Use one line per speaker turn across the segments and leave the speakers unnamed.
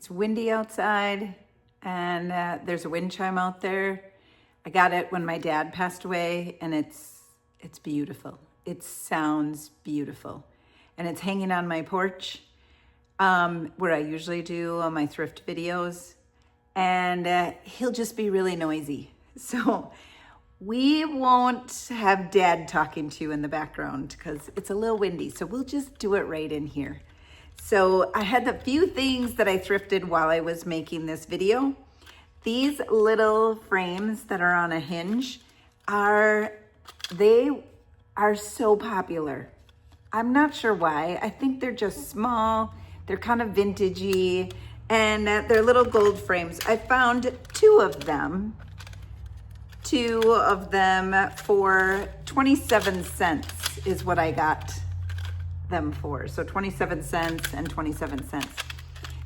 It's windy outside and there's a wind chime out there. I got it when my dad passed away, and it's beautiful. It sounds beautiful. And it's hanging on my porch where I usually do all my thrift videos. And he'll just be really noisy. So we won't have Dad talking to you in the background because it's a little windy. So we'll just do it right in here. So I had a few things that I thrifted while I was making this video. These little frames that are on a hinge are so popular. I'm not sure why. I think they're just small. They're kind of vintagey, and they're little gold frames. I found two of them for 27 cents is what I got them for. So 27 cents and 27 cents.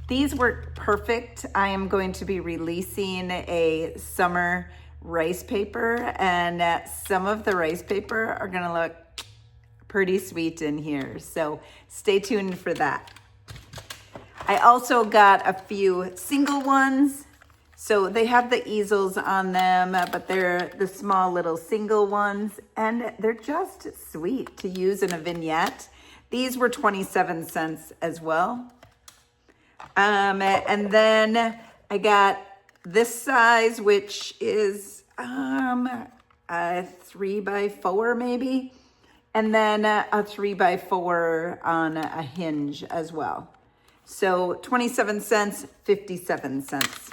These work perfect. I am going to be releasing a summer rice paper, and some of the rice paper are gonna look pretty sweet in here. So stay tuned for that. I also got a few single ones. So they have the easels on them, but they're the small little single ones, and they're just sweet to use in a vignette. These were 27 cents as well. And then I got this size, which is a 3x4 maybe. And then a 3x4 on a hinge as well. So 27 cents, 57 cents.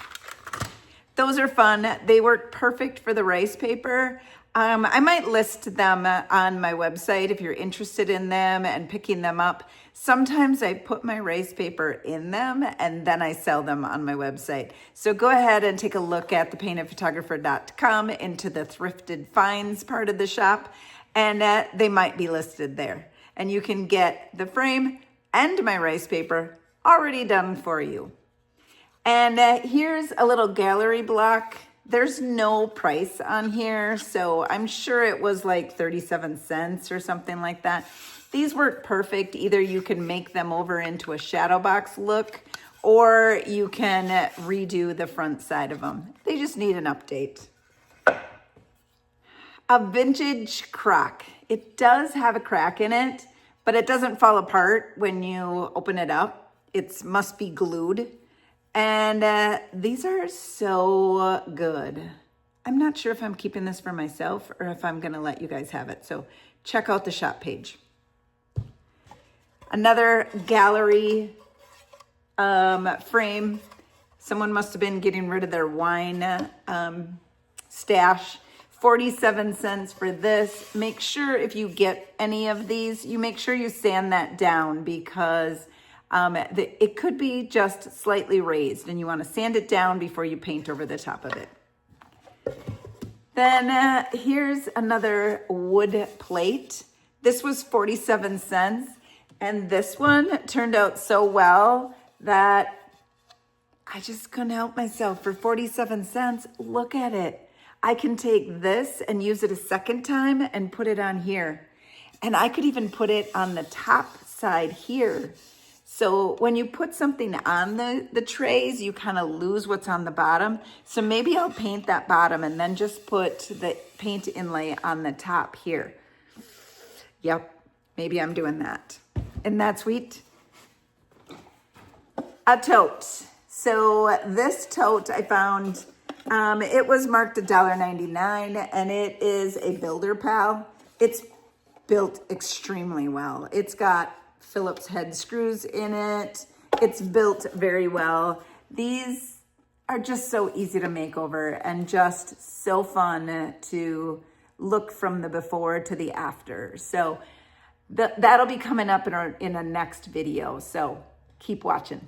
Those are fun. They work perfect for the rice paper. I might list them on my website if you're interested in them and picking them up. Sometimes I put my rice paper in them and then I sell them on my website. So go ahead and take a look at thepaintedphotographer.com into the thrifted finds part of the shop, and they might be listed there. And you can get the frame and my rice paper already done for you. And here's a little gallery block. There's no price on here, so I'm sure it was like 37 cents or something like that. These work perfect. Either you can make them over into a shadow box look, or you can redo the front side of them. They just need an update. A vintage crock. It does have a crack in it, but it doesn't fall apart when you open it up. It must be glued. And these are so good. I'm not sure if I'm keeping this for myself or if I'm gonna let you guys have it. So check out the shop page. Another gallery frame. Someone must have been getting rid of their wine stash. 47 cents for this. Make sure if you get any of these, you make sure you sand that down because it could be just slightly raised, and you want to sand it down before you paint over the top of it. Then here's another wood plate. This was 47 cents, and this one turned out so well that I just couldn't help myself. For 47 cents, look at it. I can take this and use it a second time and put it on here. And I could even put it on the top side here. So when you put something on the trays, you kind of lose what's on the bottom. So maybe I'll paint that bottom and then just put the paint inlay on the top here. Yep, maybe I'm doing that. Isn't that sweet? A tote. So this tote I found, it was marked $1.99, and it is a Builder Pal. It's built extremely well. It's got Phillips head screws in it. It's built very well. These are just so easy to make over and just so fun to look from the before to the after. So that'll be coming up in a next video. So keep watching.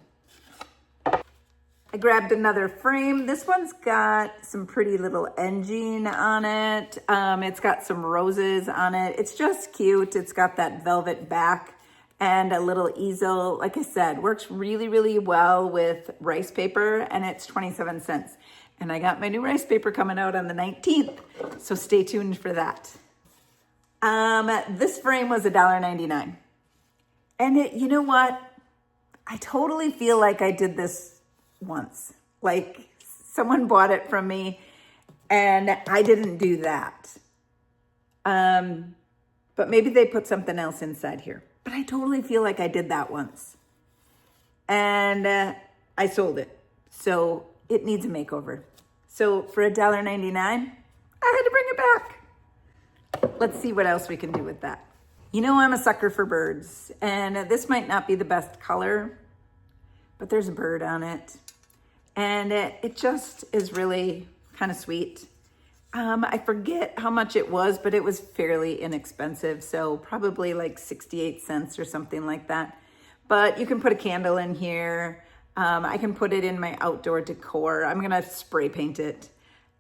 I grabbed another frame. This one's got some pretty little engine on it. It's got some roses on it. It's just cute. It's got that velvet back and a little easel. Like I said, works really, really well with rice paper, and it's 27 cents. And I got my new rice paper coming out on the 19th, so stay tuned for that. This frame was $1.99. And you know what? I totally feel like I did this once. Like someone bought it from me and I didn't do that. But maybe they put something else inside here. But I totally feel like I did that once. And I sold it. So it needs a makeover. So for $1.99, I had to bring it back. Let's see what else we can do with that. You know, I'm a sucker for birds, and this might not be the best color, but there's a bird on it. And it just is really kind of sweet. I forget how much it was, but it was fairly inexpensive. So probably like 68 cents or something like that. But you can put a candle in here. I can put it in my outdoor decor. I'm gonna spray paint it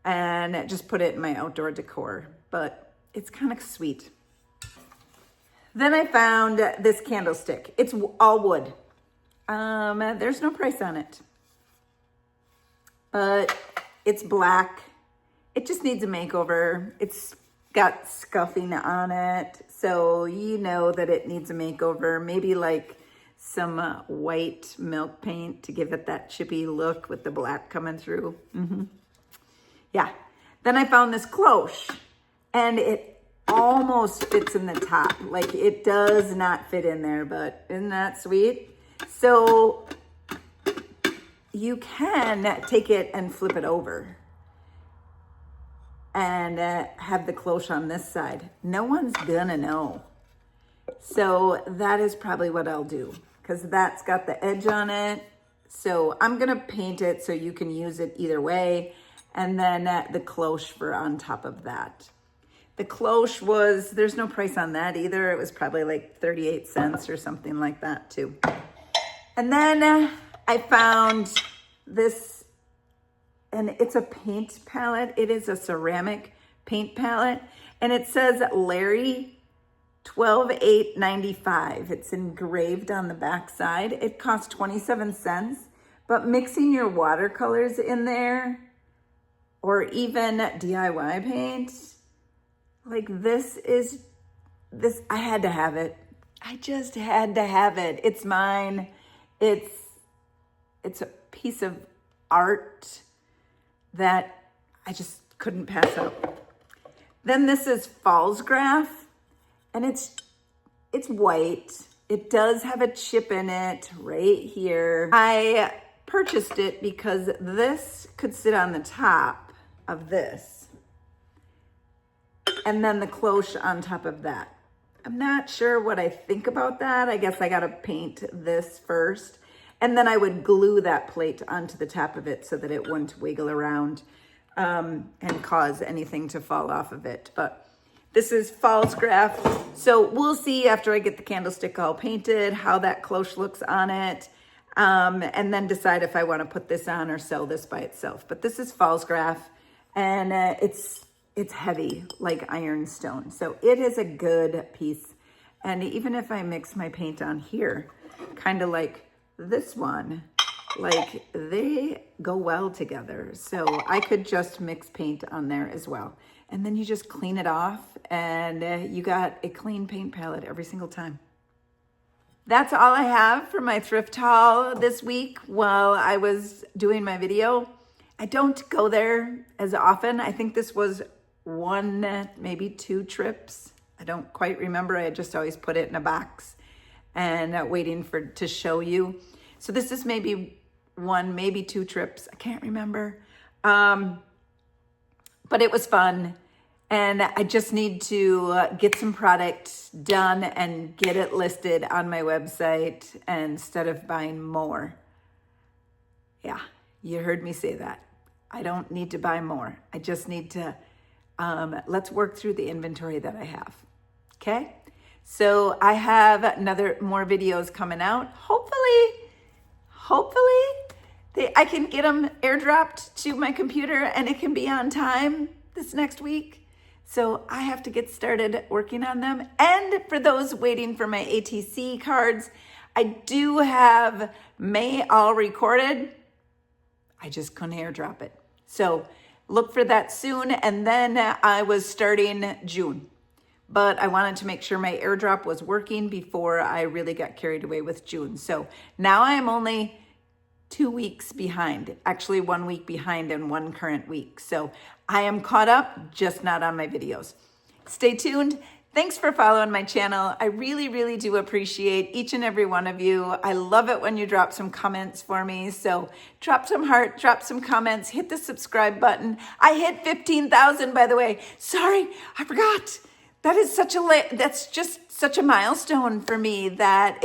and just put it in my outdoor decor, but it's kind of sweet. Then I found this candlestick. It's all wood. There's no price on it, but it's black. It just needs a makeover. It's got scuffing on it, so you know that it needs a makeover. Maybe like some white milk paint to give it that chippy look with the black coming through. Yeah. Then I found this cloche, and it almost fits in the top. Like it does not fit in there, but isn't that sweet? So you can take it and flip it over and have the cloche on this side. No one's gonna know. So that is probably what I'll do, because that's got the edge on it. So I'm gonna paint it so you can use it either way. And then the cloche for on top of that. The cloche was, there's no price on that either. It was probably like 38 cents or something like that too. And then I found this, and it's a paint palette. It is a ceramic paint palette. And it says Larry 12/8/95. It's engraved on the back side. It costs 27 cents, but mixing your watercolors in there or even DIY paint, like this, I had to have it. I just had to have it. It's mine. It's a piece of art that I just couldn't pass up. Then this is Fallsgraph, and it's white. It does have a chip in it right here. I purchased it because this could sit on the top of this, and then the cloche on top of that. I'm not sure what I think about that. I guess I gotta paint this first, and then I would glue that plate onto the top of it so that it wouldn't wiggle around and cause anything to fall off of it. But this is Fallsgraph. So we'll see after I get the candlestick all painted how that cloche looks on it, and then decide if I want to put this on or sell this by itself. But this is Fallsgraph, and it's heavy like ironstone. So it is a good piece. And even if I mix my paint on here, kind of like this one, like they go well together. So I could just mix paint on there as well. And then you just clean it off and you got a clean paint palette every single time. That's all I have for my thrift haul this week while I was doing my video. I don't go there as often. I think this was one, maybe 2 trips. I don't quite remember. I just always put it in a box and waiting to show you. So this is maybe 1, maybe 2 trips. I can't remember. But it was fun. And I just need to get some product done and get it listed on my website instead of buying more. Yeah, you heard me say that. I don't need to buy more. I just need to, let's work through the inventory that I have. Okay? So I have more videos coming out. Hopefully, I can get them airdropped to my computer and it can be on time this next week. So I have to get started working on them. And for those waiting for my ATC cards, I do have May all recorded. I just couldn't airdrop it. So look for that soon. And then I was starting June. But I wanted to make sure my airdrop was working before I really got carried away with June. So now I am only 2 weeks behind, actually 1 week behind and one current week. So I am caught up, just not on my videos. Stay tuned. Thanks for following my channel. I really, really do appreciate each and every one of you. I love it when you drop some comments for me. So drop some heart, drop some comments, hit the subscribe button. I hit 15,000, by the way. Sorry, I forgot. That is that's just such a milestone for me that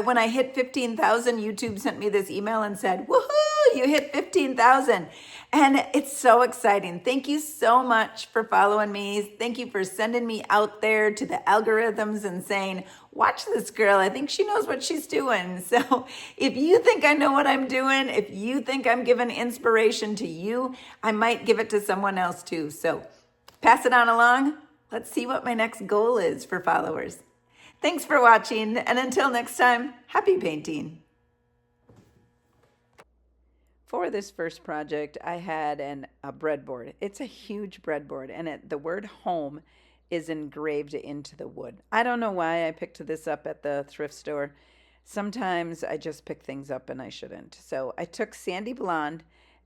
when I hit 15,000, YouTube sent me this email and said, woohoo, you hit 15,000. And it's so exciting. Thank you so much for following me. Thank you for sending me out there to the algorithms and saying, watch this girl. I think she knows what she's doing. So if you think I know what I'm doing, if you think I'm giving inspiration to you, I might give it to someone else too. So pass it on along. Let's see what my next goal is for followers. Thanks for watching, and until next time, happy painting. For this first project, I had a breadboard. It's a huge breadboard, and the word home is engraved into the wood. I don't know why I picked this up at the thrift store. Sometimes I just pick things up and I shouldn't. So I took Sandy Blonde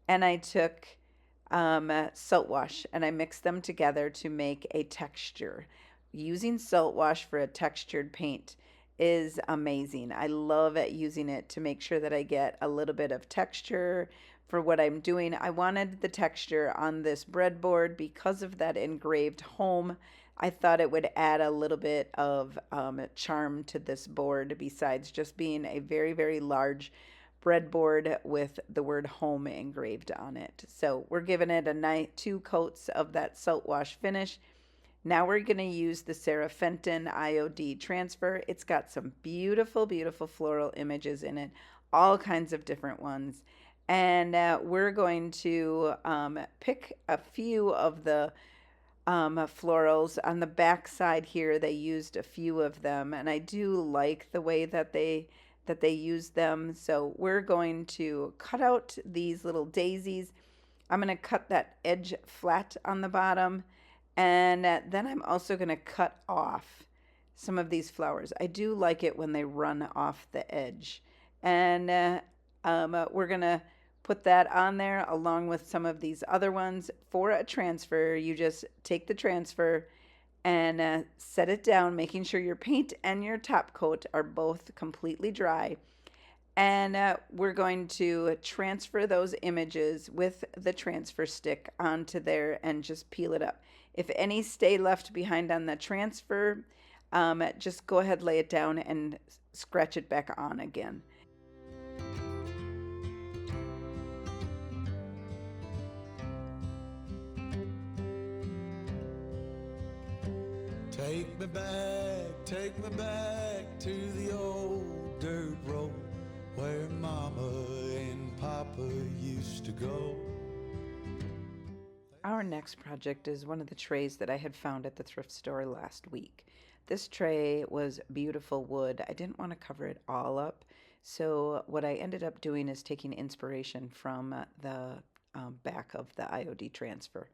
and I took salt wash, and I mixed them together to make a texture. Using salt wash for a textured paint is amazing. I love using it to make sure that I get a little bit of texture for what I'm doing. I wanted the texture on this breadboard because of that engraved home. I thought it would add a little bit of charm to this board besides just being a very, very large breadboard with the word home engraved on it. So we're giving it a nice 2 coats of that salt wash finish. Now we're going to use the Sarah Fenton IOD transfer. It's got some beautiful, beautiful floral images in it, all kinds of different ones. And we're going to pick a few of the florals. On the back side here, they used a few of them, and I do like the way that they use them. So we're going to cut out these little daisies. I'm going to cut that edge flat on the bottom. And then I'm also going to cut off some of these flowers. I do like it when they run off the edge. And we're going to put that on there along with some of these other ones. For a transfer, you just take the transfer and set it down, making sure your paint and your top coat are both completely dry. And we're going to transfer those images with the transfer stick onto there and just peel it up. If any stay left behind on the transfer, just go ahead, lay it down, and scratch it back on again.
Take me back to the old dirt road where Mama and Papa used to go.
Our next project is one of the trays that I had found at the thrift store last week. This tray was beautiful wood. I didn't want to cover it all up, so what I ended up doing is taking inspiration from the back of the IOD transfer.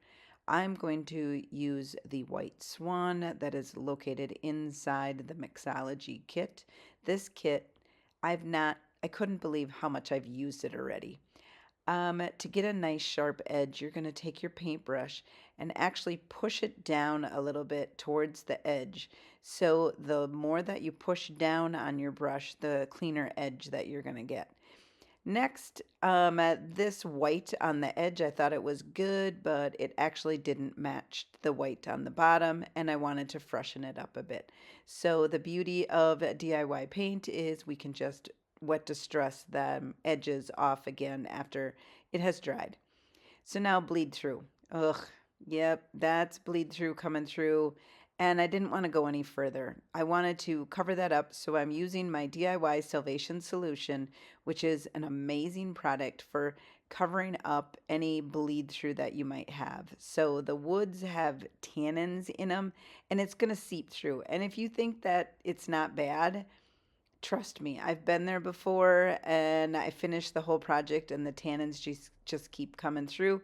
I'm going to use the White Swan that is located inside the Mixology kit. This kit, I couldn't believe how much I've used it already. To get a nice sharp edge, you're going to take your paintbrush and actually push it down a little bit towards the edge. So the more that you push down on your brush, the cleaner edge that you're going to get. Next, this white on the edge, I thought it was good, but it actually didn't match the white on the bottom, and I wanted to freshen it up a bit. So the beauty of DIY paint is we can just wet distress the edges off again after it has dried. So now bleed through. Ugh, yep, that's bleed through coming through. And I didn't want to go any further. I wanted to cover that up, so I'm using my DIY Salvation Solution, which is an amazing product for covering up any bleed through that you might have. So the woods have tannins in them, and it's going to seep through. And if you think that it's not bad, trust me, I've been there before, and I finished the whole project, and the tannins just keep coming through,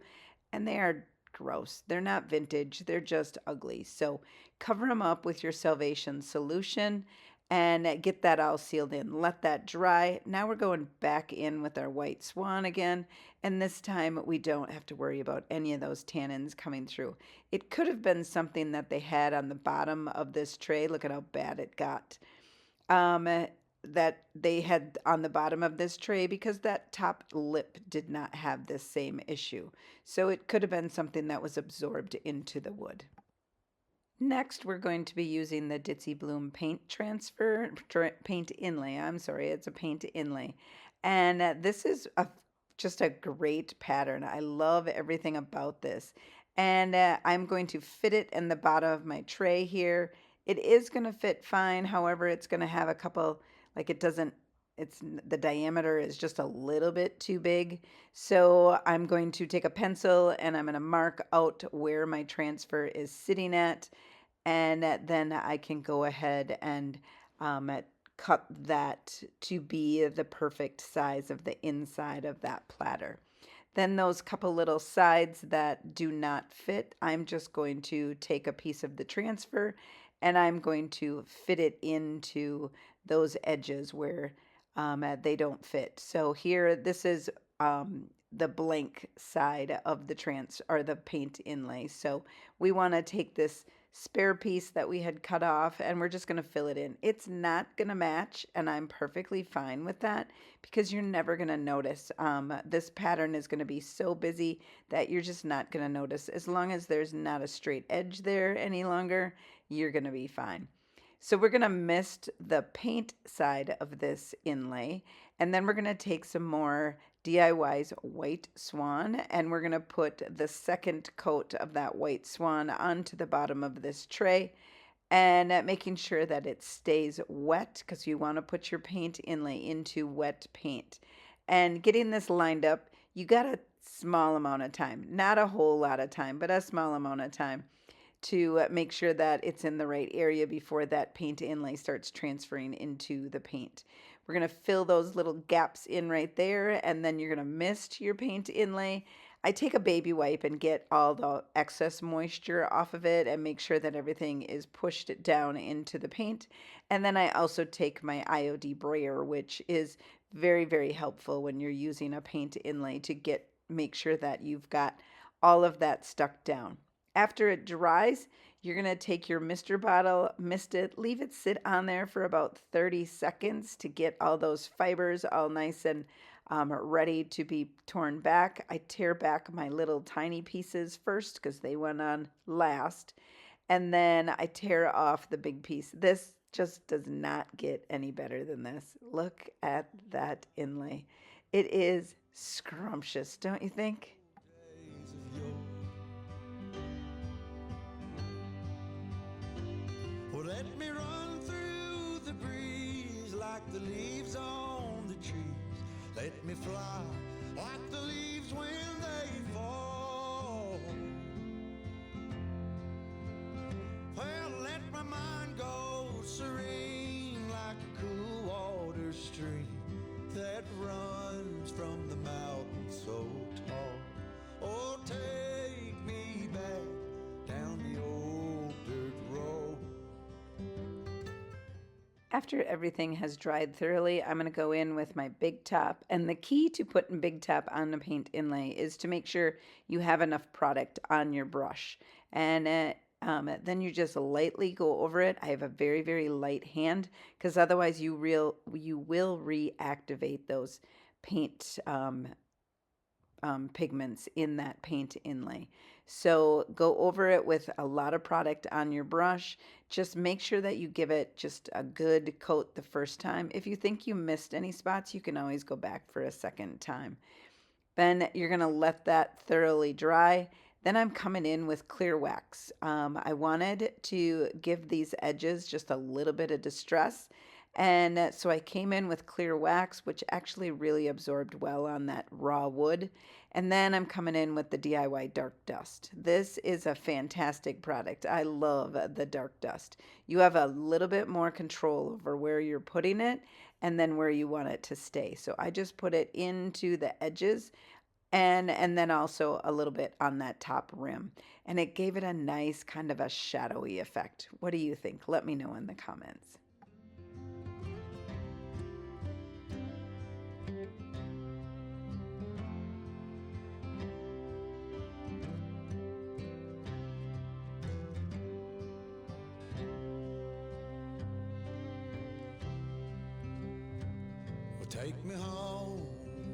and they are gross. They're not vintage. They're just ugly. So cover them up with your Salvation Solution, and get that all sealed in. Let that dry. Now we're going back in with our white swan again, and this time we don't have to worry about any of those tannins coming through. It could have been something that they had on the bottom of this tray. Look at how bad it got. That they had on the bottom of this tray because that top lip did not have this same issue. So it could have been something that was absorbed into the wood. Next, we're going to be using the Ditzy Bloom paint paint inlay. I'm sorry, it's a paint inlay. And this is just a great pattern. I love everything about this. And I'm going to fit it in the bottom of my tray here. It is going to fit fine. However, it's going to have a couple, like it doesn't, the diameter is just a little bit too big. So I'm going to take a pencil and I'm going to mark out where my transfer is sitting at. And then I can go ahead and cut that to be the perfect size of the inside of that platter. Then those couple little sides that do not fit, I'm just going to take a piece of the transfer and I'm going to fit it into those edges where they don't fit. So here, this is the blank side of the paint inlay. So we want to take this spare piece that we had cut off and we're just going to fill it in. It's not going to match, and I'm perfectly fine with that because you're never going to notice. This pattern is going to be so busy that you're just not going to notice. As long as there's not a straight edge there any longer, you're going to be fine. So we're going to mist the paint side of this inlay, and then we're going to take some more DIY's White Swan, and we're going to put the second coat of that White Swan onto the bottom of this tray, and making sure that it stays wet because you want to put your paint inlay into wet paint. And getting this lined up, you got a small amount of time, not a whole lot of time, but a small amount of time to make sure that it's in the right area before that paint inlay starts transferring into the paint. We're going to fill those little gaps in right there, and then you're going to mist your paint inlay. I take a baby wipe and get all the excess moisture off of it and make sure that everything is pushed down into the paint. And then I also take my IOD brayer, which is very, very helpful when you're using a paint inlay to make sure that you've got all of that stuck down. After it dries, you're going to take your mister bottle, mist it, leave it sit on there for about 30 seconds to get all those fibers all nice and ready to be torn back. I tear back my little tiny pieces first because they went on last, and then I tear off the big piece. This just does not get any better than this. Look at that inlay. It is scrumptious, don't you think?
Well, let me run through the breeze like the leaves on the trees. Let me fly like the leaves when they fall. Well, let my mind go serene like a cool water stream that runs from the mountain so tall. Oh, take me back down the old dirt road.
After everything has dried thoroughly, I'm going to go in with my Big Top. And the key to putting Big Top on the paint inlay is to make sure you have enough product on your brush. And then you just lightly go over it. I have a very, very light hand because otherwise you will reactivate those paint pigments in that paint inlay. So go over it with a lot of product on your brush. Just make sure that you give it just a good coat the first time. If you think you missed any spots, you can always go back for a second time. Then you're going to let that thoroughly dry. Then I'm coming in with clear wax. I wanted to give these edges just a little bit of distress. And so I came in with clear wax, which actually really absorbed well on that raw wood. And then I'm coming in with the DIY Dark Dust. This is a fantastic product. I love the Dark Dust. You have a little bit more control over where you're putting it and then where you want it to stay. So I just put it into the edges and then also a little bit on that top rim. And it gave it a nice kind of a shadowy effect. What do you think? Let me know in the comments.
Take me home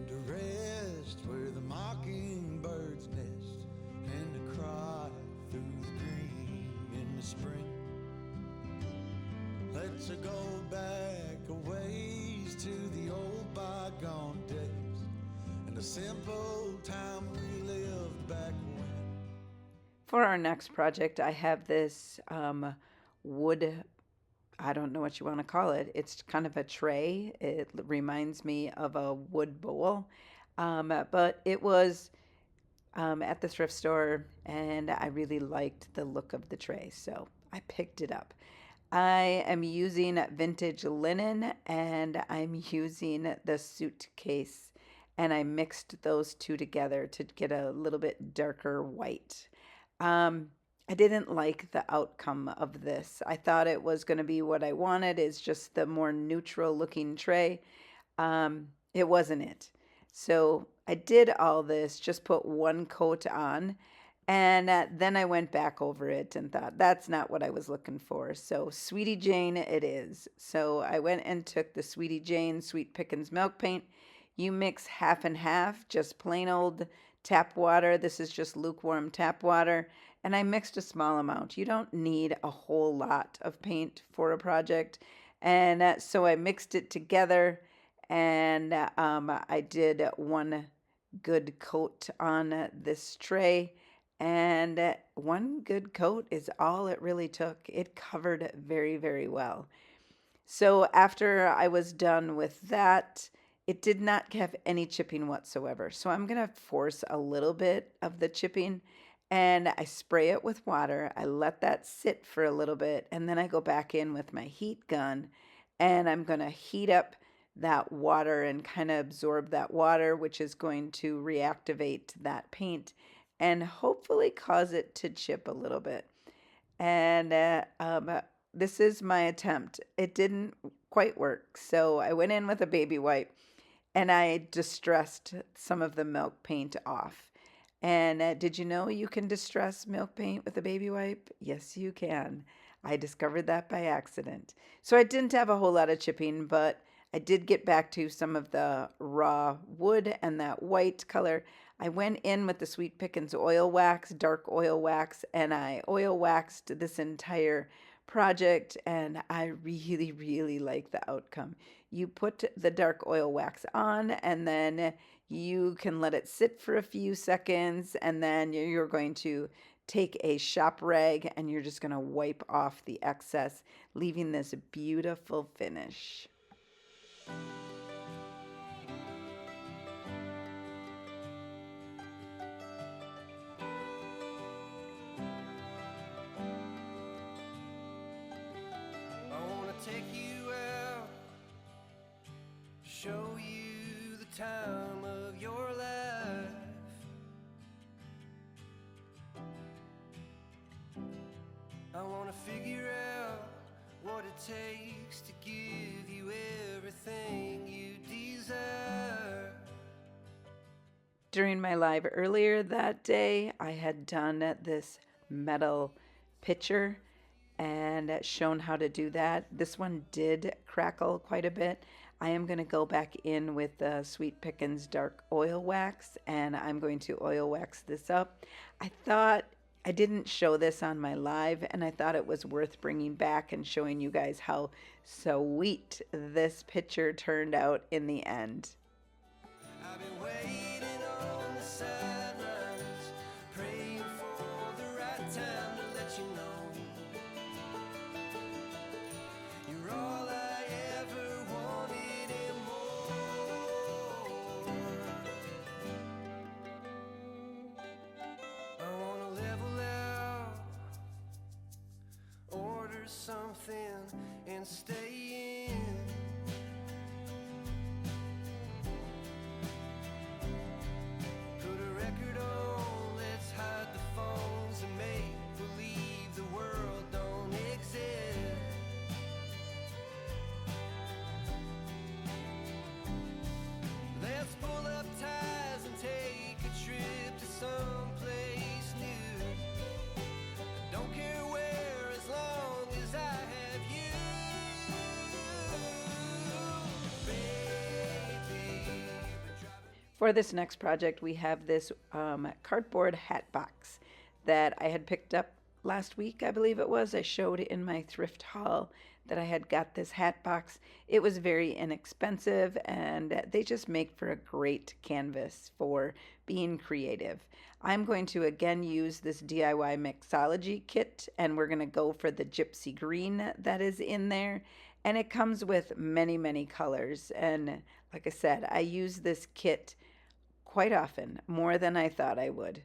to rest where the mockingbirds nest and to cry through the green in the spring. Let's go back a ways to the old bygone days and the simple time we lived back when.
For our next project, I have this wood, I don't know what you want to call it. It's kind of a tray. It reminds me of a wood bowl. But it was at the thrift store, and I really liked the look of the tray, so I picked it up. I am using vintage linen, and I'm using the suitcase, and I mixed those two together to get a little bit darker white. I didn't like the outcome of this. I thought it was going to be what I wanted, is just the more neutral looking tray. It wasn't it. So I did all this, just put one coat on, and then I went back over it and thought, that's not what I was looking for. So Sweetie Jane it is. So I went and took the Sweetie Jane Sweet Pickins milk paint. You mix half and half, just plain old tap water. This is just lukewarm tap water. And I mixed a small amount. You don't need a whole lot of paint for a project. And so I mixed it together, and I did one good coat on this tray. And one good coat is all it really took. It covered very, very well. So after I was done with that, it did not have any chipping whatsoever. So I'm going to force a little bit of the chipping, and I spray it with water. I let that sit for a little bit, and then I go back in with my heat gun, and I'm going to heat up that water and kind of absorb that water, which is going to reactivate that paint and hopefully cause it to chip a little bit. And this is my attempt. It didn't quite work. So I went in with a baby wipe, and I distressed some of the milk paint off. And did you know you can distress milk paint with a baby wipe? Yes, you can. I discovered that by accident. So I didn't have a whole lot of chipping, but I did get back to some of the raw wood and that white color. I went in with the Sweet Pickins oil wax, dark oil wax, and I oil waxed this entire project, and I really, really like the outcome. You put the dark oil wax on, and then you can let it sit for a few seconds, and then you're going to take a shop rag and you're just going to wipe off the excess, leaving this beautiful finish.
Take you out, show you the time of your life. I want to figure out what it takes to give you everything you desire.
During my live earlier that day, I had done this metal pitcher and shown how to do that. This one did crackle quite a bit. I am going to go back in with the Sweet Pickins dark oil wax, and I'm going to oil wax this up. I thought I didn't show this on my live, and I thought it was worth bringing back and showing you guys how sweet this picture turned out in the end.
I've been waiting on the sidelines, praying for the right time to let you know. You're all I ever wanted and more. I wanna level out, order something and stay in. Put a record on, let's hide the phones and make believe the world don't exist. Let's pull up ties and take a trip to someplace new. Don't care where, as long as I have you.
For this next project, we have this cardboard hat box that I had picked up last week, I believe it was. I showed in my thrift haul that I had got this hat box. It was very inexpensive, and they just make for a great canvas for being creative. I'm going to again use this DIY mixology kit, and we're going to go for the gypsy green that is in there. And it comes with many, many colors. And like I said, I use this kit quite often, more than I thought I would.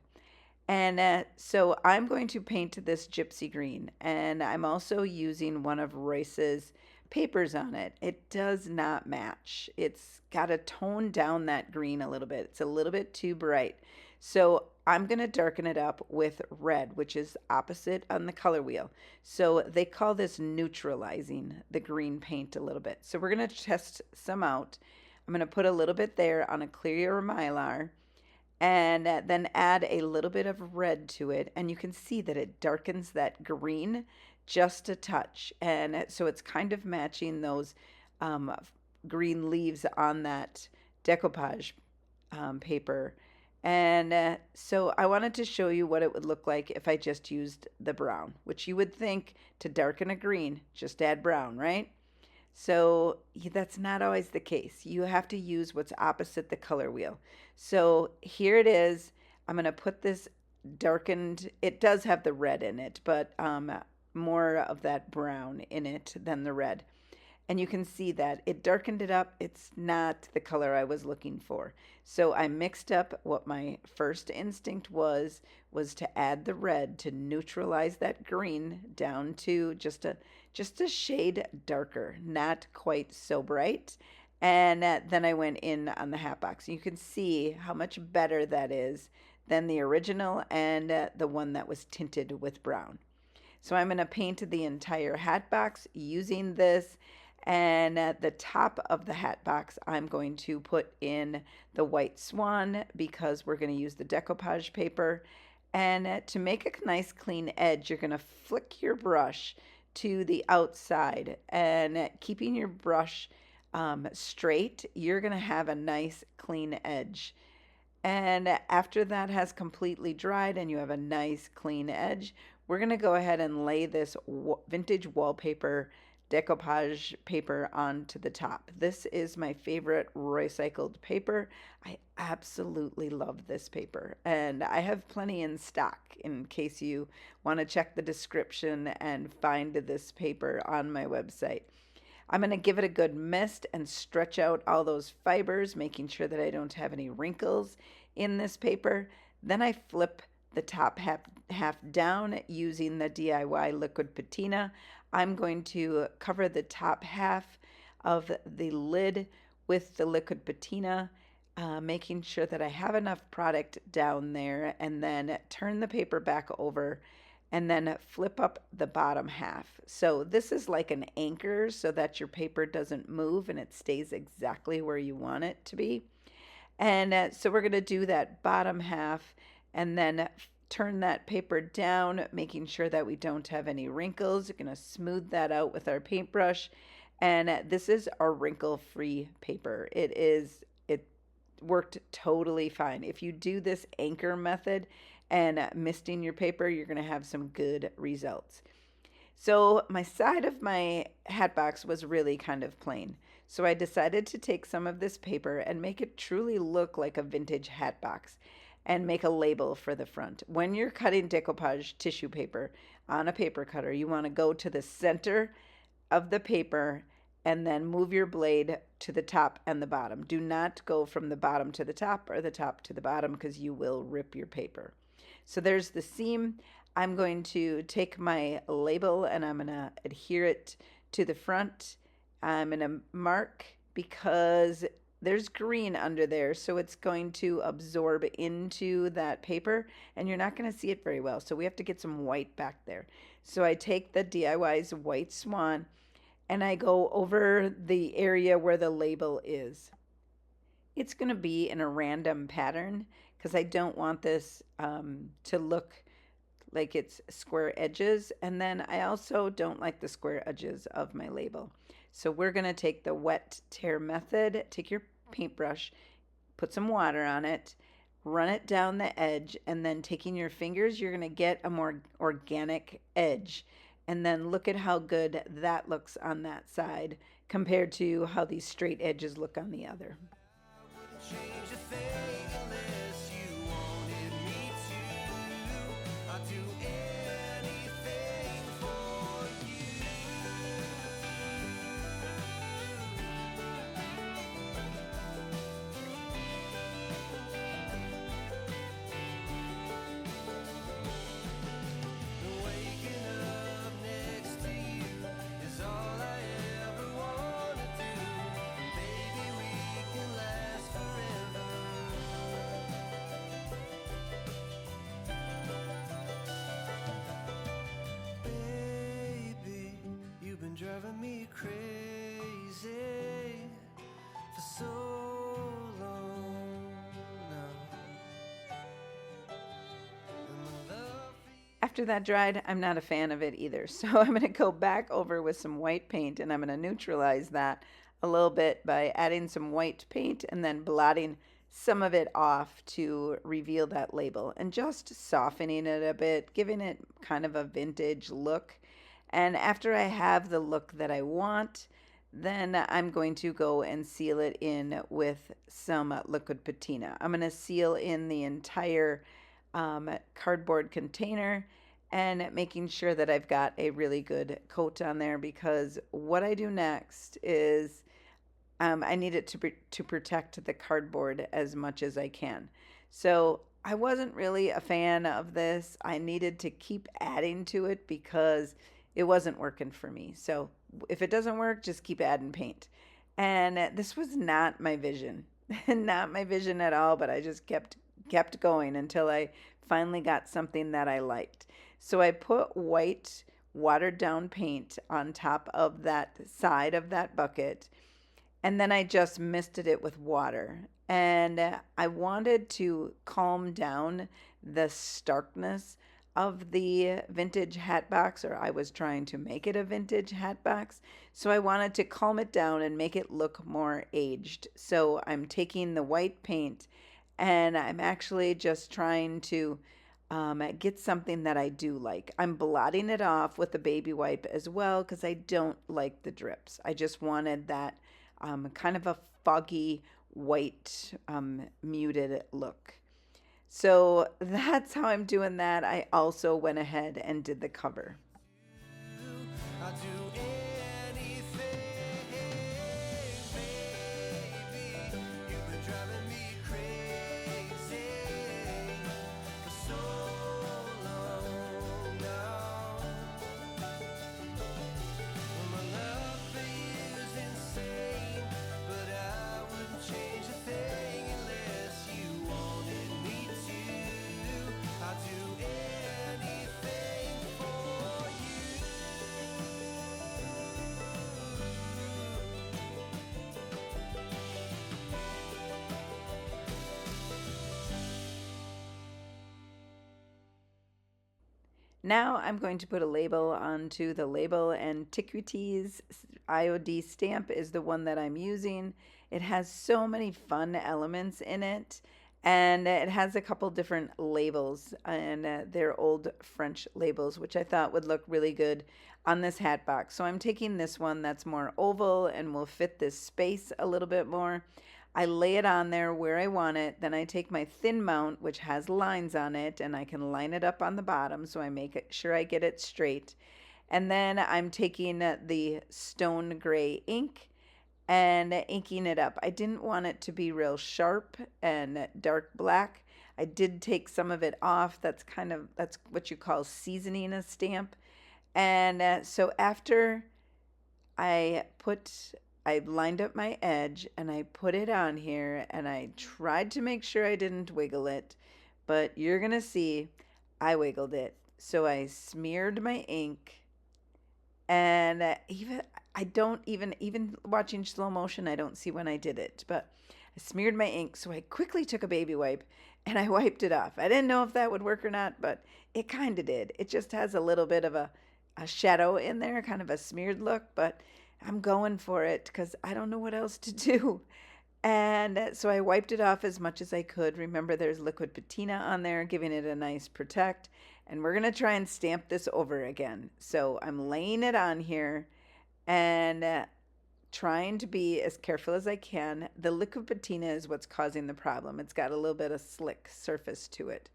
And so I'm going to paint this gypsy green, and I'm also using one of Royce's papers on it. It does not match. It's got to tone down that green a little bit. It's a little bit too bright. So I'm going to darken it up with red, which is opposite on the color wheel. So they call this neutralizing the green paint a little bit. So we're going to test some out. I'm going to put a little bit there on a clear mylar, and then add a little bit of red to it, and you can see that it darkens that green just a touch, and so it's kind of matching those green leaves on that decoupage paper. And so I wanted to show you what it would look like if I just used the brown, which you would think to darken a green, just add brown, right? So that's not always the case. You have to use what's opposite the color wheel. So here it is. I'm going to put this darkened, it does have the red in it, but more of that brown in it than the red. And you can see that it darkened it up. It's not the color I was looking for. So I mixed up what my first instinct was to add the red to neutralize that green down to just a shade darker, not quite so bright. And then I went in on the hat box. You can see how much better that is than the original and the one that was tinted with brown. So I'm going to paint the entire hat box using this. And at the top of the hat box, I'm going to put in the white swan because we're going to use the decoupage paper. And to make a nice clean edge, you're going to flick your brush to the outside, and keeping your brush straight, you're going to have a nice clean edge. And after that has completely dried and you have a nice clean edge, we're going to go ahead and lay this vintage wallpaper decoupage paper onto the top. This is my favorite recycled paper. I absolutely love this paper, and I have plenty in stock in case you want to check the description and find this paper on my website. I'm going to give it a good mist and stretch out all those fibers, making sure that I don't have any wrinkles in this paper. Then I flip the top half down using the DIY liquid patina. I'm going to cover the top half of the lid with the liquid patina, making sure that I have enough product down there, and then turn the paper back over and then flip up the bottom half. So this is like an anchor so that your paper doesn't move and it stays exactly where you want it to be. And so we're going to do that bottom half and then turn that paper down, making sure that we don't have any wrinkles. We're going to smooth that out with our paintbrush. And this is our wrinkle-free paper. It worked totally fine. If you do this anchor method and misting your paper, you're going to have some good results. So my side of my hat box was really kind of plain. So I decided to take some of this paper and make it truly look like a vintage hat box and make a label for the front. When you're cutting decoupage tissue paper on a paper cutter, you want to go to the center of the paper and then move your blade to the top and the bottom. Do not go from the bottom to the top or the top to the bottom because you will rip your paper. So there's the seam. I'm going to take my label and I'm going to adhere it to the front. I'm going to mark because there's green under there, so it's going to absorb into that paper and you're not going to see it very well. So we have to get some white back there. So I take the DIY's white swan and I go over the area where the label is. It's going to be in a random pattern because I don't want this to look like it's square edges, and then I also don't like the square edges of my label. So we're going to take the wet tear method, take your paintbrush, put some water on it, run it down the edge, and then taking your fingers, you're going to get a more organic edge. And then look at how good that looks on that side compared to how these straight edges look on the other.
Change a thing unless you wanted me to. I'd do anything for you. Waking up next to you is all I ever wanna do. Baby, we can last forever. Baby, you've been driving me crazy for so long now. And my love for you.
After that dried, I'm not a fan of it either. So I'm going to go back over with some white paint, and I'm going to neutralize that a little bit by adding some white paint and then blotting some of it off to reveal that label and just softening it a bit, giving it kind of a vintage look. And after I have the look that I want, then I'm going to go and seal it in with some liquid patina. I'm going to seal in the entire cardboard container and making sure that I've got a really good coat on there, because what I do next is I need it to protect the cardboard as much as I can. So I wasn't really a fan of this. I needed to keep adding to it because it wasn't working for me. So if it doesn't work, just keep adding paint. And this was not my vision, not my vision at all, but I just kept going until I finally got something that I liked. So I put white watered down paint on top of that side of that bucket, and then I just misted it with water. And I wanted to calm down the starkness of the vintage hat box, or I was trying to make it a vintage hat box. So I wanted to calm it down and make it look more aged. So I'm taking the white paint and I'm actually just trying to get something that I do like. I'm blotting it off with a baby wipe as well because I don't like the drips. I just wanted that kind of a foggy white muted look. So that's how I'm doing that. I also went ahead and did the cover.
I'd do anything, baby. You've been driving me crazy for so long now. Well, my love for you is insane, but I wouldn't change a thing unless you wanted me to. I'd do anything for you.
Now I'm going to put a label onto the label, and Antiquities IOD stamp is the one that I'm using. It has so many fun elements in it, and it has a couple different labels, and they're old French labels, which I thought would look really good on this hat box. So I'm taking this one that's more oval and will fit this space a little bit more. I lay it on there where I want it. Then I take my thin mount, which has lines on it, and I can line it up on the bottom so I make sure I get it straight. And then I'm taking the stone gray ink and inking it up. I didn't want it to be real sharp and dark black. I did take some of it off. That's what you call seasoning a stamp. And so after I lined up my edge and I put it on here, and I tried to make sure I didn't wiggle it, but you're gonna see I wiggled it. So I smeared my ink, and even watching slow motion, I don't see when I did it, but I smeared my ink. So I quickly took a baby wipe and I wiped it off. I didn't know if that would work or not, but it kind of did. It just has a little bit of a shadow in there, kind of a smeared look, but I'm going for it because I don't know what else to do. And so I wiped it off as much as I could. Remember, there's liquid patina on there, giving it a nice protect. And we're going to try and stamp this over again. So I'm laying it on here and trying to be as careful as I can. The liquid patina is what's causing the problem. It's got a little bit of slick surface to it.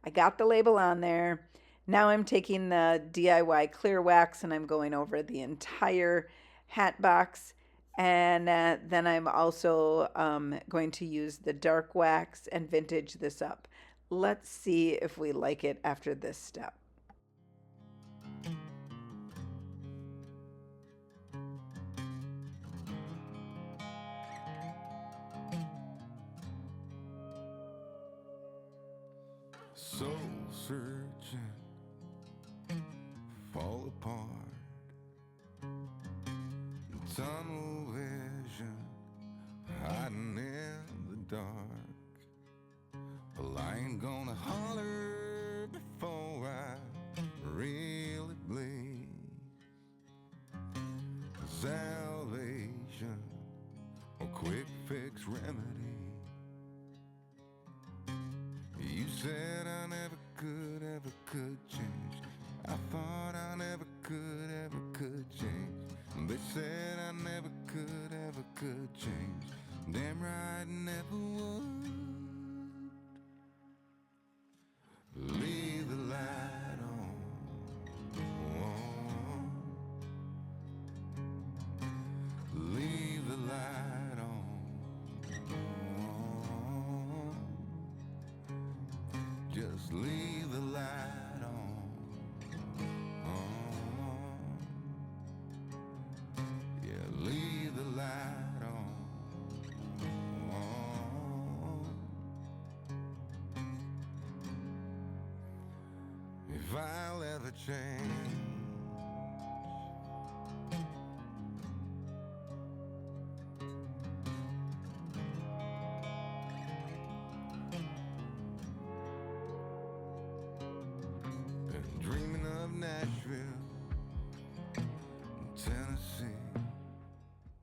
I got the label on there. Now I'm taking the DIY clear wax and I'm going over the entire hat box. And then I'm also going to use the dark wax and vintage this up. Let's see if we like it after this step.
Soul searching, fall apart. Tunnel vision, hiding in the dark. Well, I ain't gonna holler before I really bleed. Salvation, a quick fix remedy. You said I never could change. I thought I never could change. They said I never could change. Damn right, never would. Leave the light on. Leave the light on. Just leave the light on. Yeah, leave the light on. If I'll ever change, been dreaming of Nashville, Tennessee.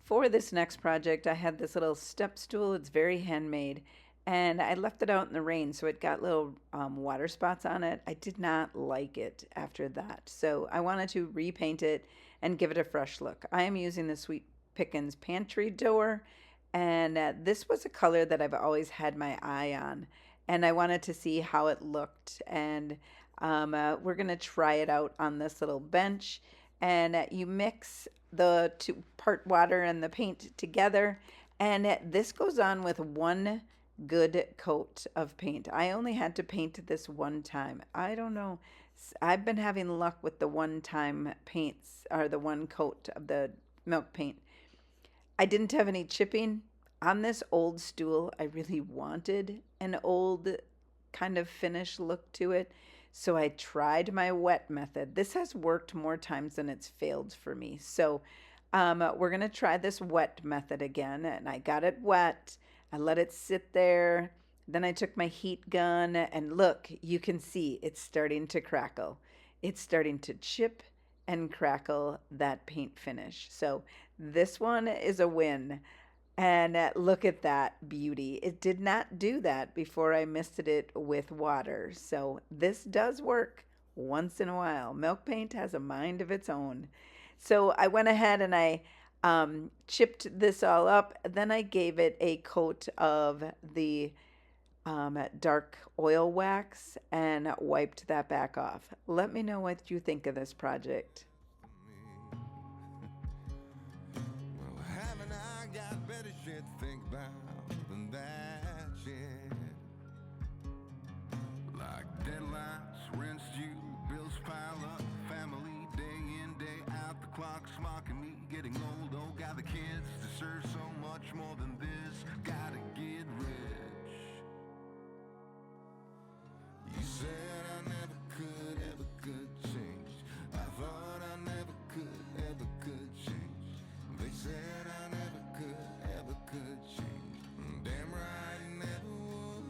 For this next project, I had this little step stool. It's very handmade. And I left it out in the rain, so it got little water spots on it. I did not like it after that. So I wanted to repaint it and give it a fresh look. I am using the Sweet Pickens Pantry Door. And this was a color that I've always had my eye on. And I wanted to see how it looked. And we're going to try it out on this little bench. And you mix the two part water and the paint together. And this goes on with one good coat of paint. I only had to paint this one time. I don't know. I've been having luck with the one time paints or the one coat of the milk paint. I didn't have any chipping on this old stool. I really wanted an old kind of finish look to it. So I tried my wet method. This has worked more times than it's failed for me. So we're going to try this wet method again. And I got it wet. I let it sit there. Then I took my heat gun and look, you can see it's starting to crackle. It's starting to chip and crackle that paint finish. So this one is a win. And look at that beauty. It did not do that before I misted it with water. So this does work once in a while. Milk paint has a mind of its own. So I went ahead and I chipped this all up. Then I gave it a coat of the dark oil wax and wiped that back off. Let me know what you think of this project.
Well, haven't I got better shit to think about than that shit? Like deadlines, rents due, bills pile up, family day in, day out, the clock's mocking me, getting old, oh, got the kids deserve so much more than this, gotta get rich. You said I never could change. I thought I never could change. They said I never could change. Damn right, I never would.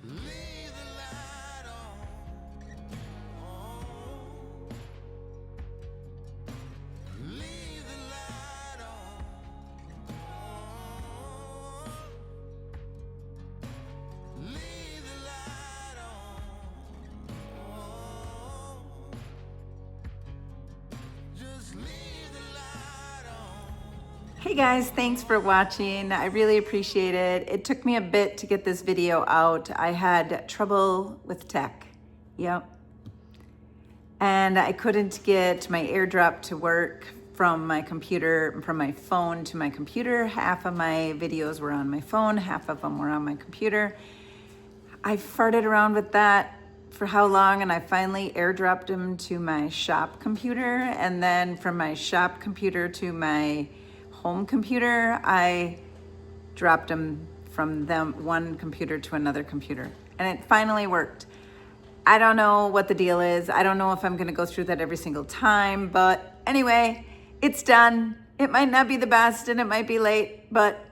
Leave the light on. Leave the light on.
Hey guys, thanks for watching. I really appreciate it. It took me a bit to get this video out. I had trouble with tech. Yep. And I couldn't get my AirDrop to work from my computer, from my phone to my computer. Half of my videos were on my phone, half of them were on my computer. I farted around with that for how long, and I finally AirDropped them to my shop computer, and then from my shop computer to my home computer, I dropped them from one computer to another computer, and it finally worked. I don't know what the deal is. I don't know if I'm gonna go through that every single time, but anyway, it's done. It might not be the best and it might be late, but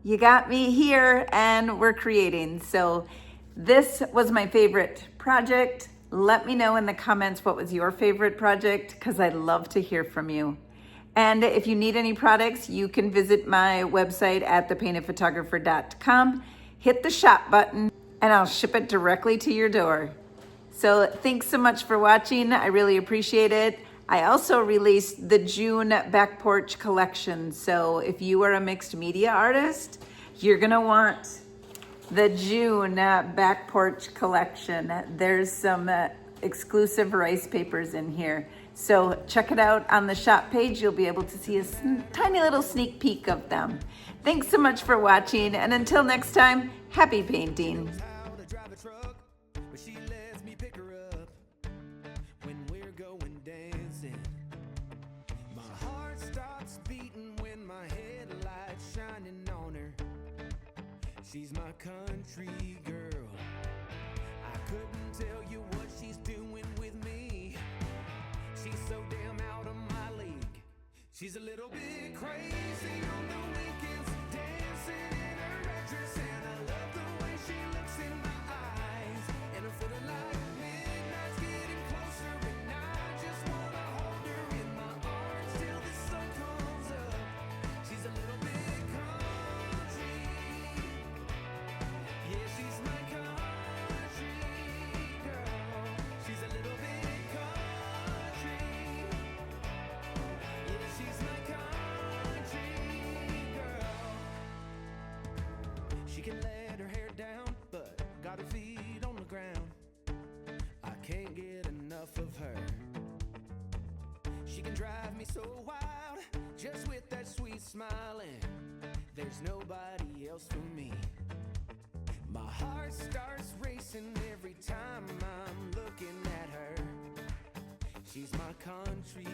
you got me here and we're creating. So this was my favorite project. Let me know in the comments what was your favorite project, because I'd love to hear from you. And if you need any products, you can visit my website at thepaintedphotographer.com, hit the shop button, and I'll ship it directly to your door. So thanks so much for watching. I really appreciate it. I also released the June back porch collection. So if you are a mixed media artist, you're gonna want the June back porch collection. There's some exclusive rice papers in here. So check it out on the shop page. You'll be able to see a tiny little sneak peek of them. Thanks so much for watching. And until next time, happy painting.
How to drive a truck, but she lets me pick her up when we're going dancing. My heart starts beating when my headlights shining on her. She's my country girl. I couldn't tell you what she's doing with me. She's so damn out of my league. She's a little bit crazy on the weekends, dancing in her red dress, and I love the way she looks in my eyes. And I'm feeling like midnight's getting closer, and I just wanna hold her in my arms till the sun comes up. She's a little bit country. Yeah, she's my country girl. She's a little bit country. Yeah, she's my country girl. She can let her hair down, but got her feet on the ground. I can't get enough of her. She can drive me so wild, just with that sweet smile, and there's nobody else for me. My heart starts racing every time I'm looking at her. She's my country